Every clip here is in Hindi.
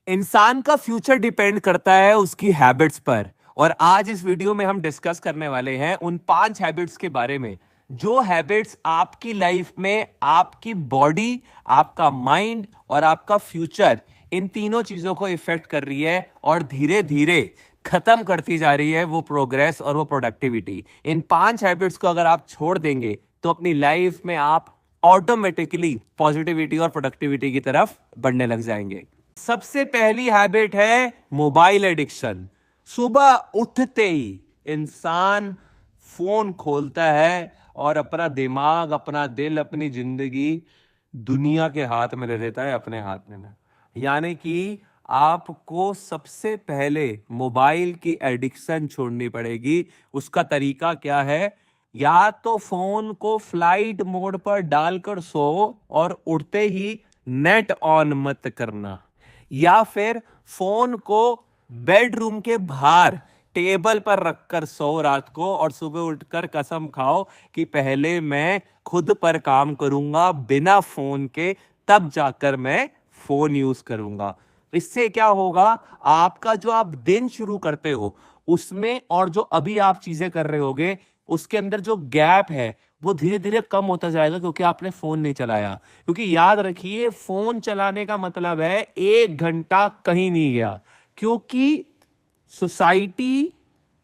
इंसान का फ्यूचर डिपेंड करता है उसकी हैबिट्स पर। और आज इस वीडियो में हम डिस्कस करने वाले हैं उन 5 हैबिट्स के बारे में जो हैबिट्स आपकी लाइफ में आपकी बॉडी, आपका माइंड और आपका फ्यूचर, इन तीनों चीजों को इफेक्ट कर रही है और धीरे धीरे खत्म करती जा रही है वो प्रोग्रेस और वो प्रोडक्टिविटी। इन 5 हैबिट्स को अगर आप छोड़ देंगे तो अपनी लाइफ में आप ऑटोमेटिकली पॉजिटिविटी और प्रोडक्टिविटी की तरफ बढ़ने लग जाएंगे। सबसे पहली हैबिट है मोबाइल एडिक्शन। सुबह उठते ही इंसान फोन खोलता है और अपना दिमाग, अपना दिल, अपनी जिंदगी दुनिया के हाथ में ले लेता है, अपने हाथ में। यानी कि आपको सबसे पहले मोबाइल की एडिक्शन छोड़नी पड़ेगी। उसका तरीका क्या है? या तो फोन को फ्लाइट मोड पर डालकर सो और उठते ही नेट ऑन मत करना, या फिर फोन को बेडरूम के बाहर टेबल पर रखकर सो रात को और सुबह उठकर कसम खाओ कि पहले मैं खुद पर काम करूंगा बिना फोन के, तब जाकर मैं फोन यूज करूंगा। इससे क्या होगा? आपका जो आप दिन शुरू करते हो उसमें और जो अभी आप चीजें कर रहे होगे उसके अंदर जो गैप है वो धीरे धीरे कम होता जाएगा, क्योंकि आपने फोन नहीं चलाया। क्योंकि याद रखिए, फोन चलाने का मतलब है 1 घंटा कहीं नहीं गया। क्योंकि सोसाइटी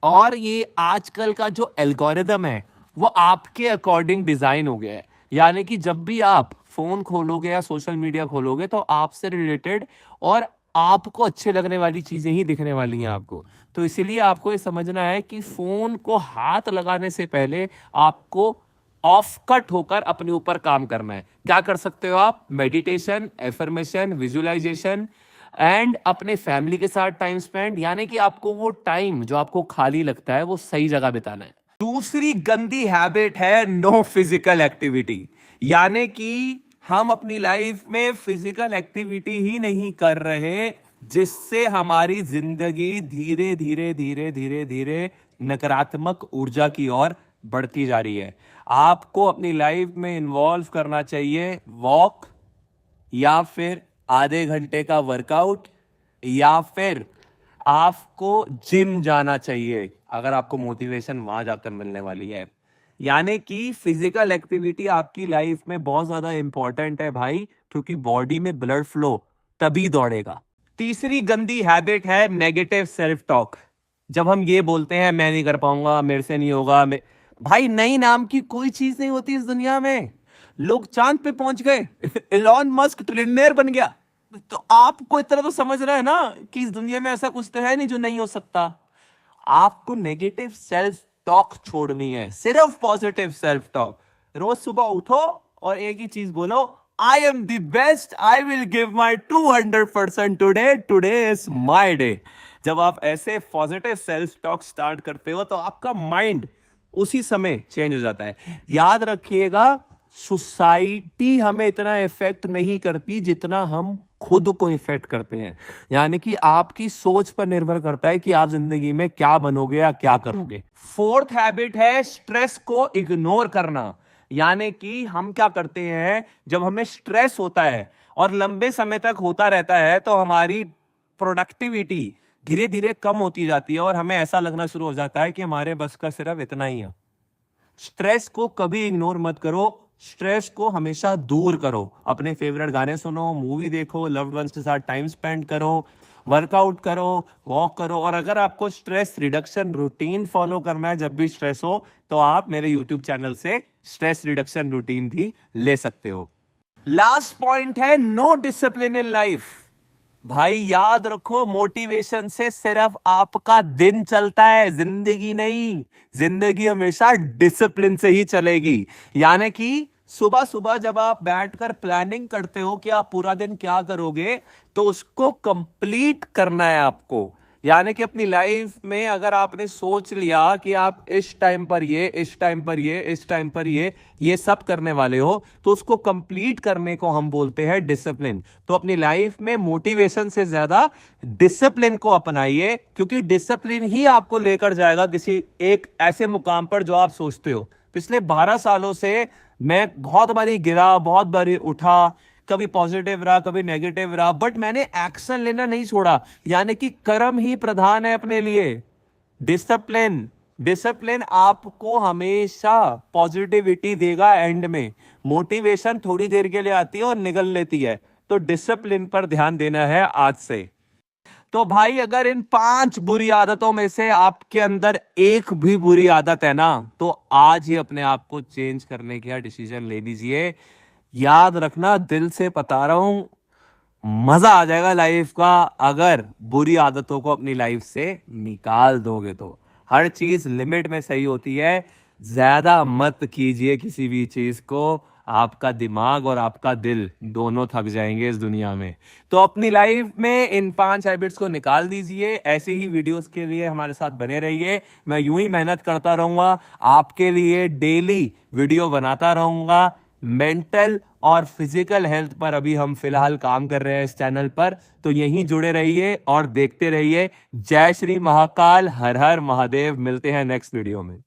और ये आजकल का जो एल्गोरिदम है वो आपके अकॉर्डिंग डिजाइन हो गया है। यानी कि जब भी आप फोन खोलोगे या सोशल मीडिया खोलोगे तो आपसे रिलेटेड और आपको अच्छे लगने वाली चीजें ही दिखने वाली हैं आपको। तो इसीलिए आपको ये समझना है कि फोन को हाथ लगाने से पहले आपको ऑफ कट होकर अपने ऊपर काम करना है। क्या कर सकते हो आप? मेडिटेशन, एफर्मेशन, विजुअलाइजेशन एंड अपने फैमिली के साथ टाइम स्पेंड। यानी कि आपको वो टाइम जो आपको खाली लगता है वो सही जगह बिताना है। दूसरी गंदी हैबिट है नो फिजिकल एक्टिविटी। यानी कि हम अपनी लाइफ में फिजिकल एक्टिविटी ही नहीं कर रहे, जिससे हमारी जिंदगी धीरे धीरे धीरे धीरे धीरे नकारात्मक ऊर्जा की ओर बढ़ती जा रही है। आपको अपनी लाइफ में इन्वॉल्व करना चाहिए वॉक, या फिर आधे घंटे का वर्कआउट, या फिर आपको जिम जाना चाहिए अगर आपको मोटिवेशन वहां जाकर मिलने वाली है। यानी कि फिजिकल एक्टिविटी आपकी लाइफ में बहुत ज्यादा इंपॉर्टेंट है भाई, क्योंकि बॉडी में ब्लड फ्लो तभी दौड़ेगा। तीसरी गंदी हैबिट है नेगेटिव सेल्फ टॉक। जब हम ये बोलते हैं मैं नहीं कर पाऊंगा, मेरे से नहीं होगा, भाई नहीं नाम की कोई चीज नहीं होती इस दुनिया में। लोग चांद पे पहुंच गए, एलॉन मस्क ट्रिलियनेयर बन गया, तो आपको इतना तो समझना है ना कि इस दुनिया में ऐसा कुछ तो है नहीं जो नहीं हो सकता। आपको नेगेटिव सेल्फ टॉक छोड़नी है, सिर्फ पॉजिटिव सेल्फ टॉक। रोज सुबह उठो और एक ही चीज बोलो, I am the best, I will give my 200% today, today is my day. जब आप ऐसे पॉजिटिव सेल्फ टॉक स्टार्ट करते हो तो आपका माइंड उसी समय चेंज हो जाता है। याद रखिएगा, सोसाइटी हमें इतना इफेक्ट नहीं करती जितना हम खुद को इफेक्ट करते हैं। यानी कि आपकी सोच पर निर्भर करता है कि आप जिंदगी में क्या बनोगे या क्या करोगे। फोर्थ हैबिट है स्ट्रेस को इग्नोर करना। यानी कि हम क्या करते हैं, जब हमें स्ट्रेस होता है और लंबे समय तक होता रहता है तो हमारी प्रोडक्टिविटी धीरे धीरे कम होती जाती है और हमें ऐसा लगना शुरू हो जाता है कि हमारे बस का सिर्फ इतना ही है। स्ट्रेस को कभी इग्नोर मत करो, स्ट्रेस को हमेशा दूर करो। अपने फेवरेट गाने सुनो, मूवी देखो, लव्ड वंस के साथ टाइम स्पेंड करो, वर्कआउट करो, वॉक करो। और अगर आपको स्ट्रेस रिडक्शन रूटीन फॉलो करना है जब भी स्ट्रेस हो, तो आप मेरे यूट्यूब चैनल से स्ट्रेस रिडक्शन रूटीन भी ले सकते हो। लास्ट पॉइंट है नो डिसिप्लिन इन लाइफ। भाई याद रखो, मोटिवेशन से सिर्फ आपका दिन चलता है, जिंदगी नहीं। जिंदगी हमेशा डिसिप्लिन से ही चलेगी। यानी कि सुबह सुबह जब आप बैठकर प्लानिंग करते हो कि आप पूरा दिन क्या करोगे, तो उसको कंप्लीट करना है आपको। यानी कि अपनी लाइफ में अगर आपने सोच लिया कि आप इस टाइम पर ये, इस टाइम पर ये, इस टाइम पर ये सब करने वाले हो, तो उसको कंप्लीट करने को हम बोलते हैं डिसिप्लिन। तो अपनी लाइफ में मोटिवेशन से ज्यादा डिसिप्लिन को अपनाइए, क्योंकि डिसिप्लिन ही आपको लेकर जाएगा किसी एक ऐसे मुकाम पर जो आप सोचते हो। पिछले 12 सालों से मैं बहुत बारी गिरा, बहुत बारी उठा, कभी पॉजिटिव रहा, कभी नेगेटिव रहा, बट मैंने एक्शन लेना नहीं छोड़ा। यानी कि कर्म ही प्रधान है अपने लिए। डिसिप्लिन, डिसिप्लिन आपको हमेशा पॉजिटिविटी देगा। एंड में मोटिवेशन थोड़ी देर के लिए आती है और निकल लेती है, तो डिसिप्लिन पर ध्यान देना है आज से। तो भाई अगर इन 5 बुरी आदतों में से आपके अंदर एक भी बुरी आदत है ना, तो आज ही अपने आप को चेंज करने का डिसीजन ले लीजिए। याद रखना, दिल से बता रहा हूं, मजा आ जाएगा लाइफ का अगर बुरी आदतों को अपनी लाइफ से निकाल दोगे तो। हर चीज लिमिट में सही होती है, ज्यादा मत कीजिए किसी भी चीज को, आपका दिमाग और आपका दिल दोनों थक जाएंगे इस दुनिया में। तो अपनी लाइफ में इन 5 हैबिट्स को निकाल दीजिए। ऐसे ही वीडियोस के लिए हमारे साथ बने रहिए, मैं यूं ही मेहनत करता रहूंगा, आपके लिए डेली वीडियो बनाता रहूंगा। मेंटल और फिजिकल हेल्थ पर अभी हम फिलहाल काम कर रहे हैं इस चैनल पर, तो यहीं जुड़े रहिए और देखते रहिए। जय श्री महाकाल, हर हर महादेव। मिलते हैं नेक्स्ट वीडियो में।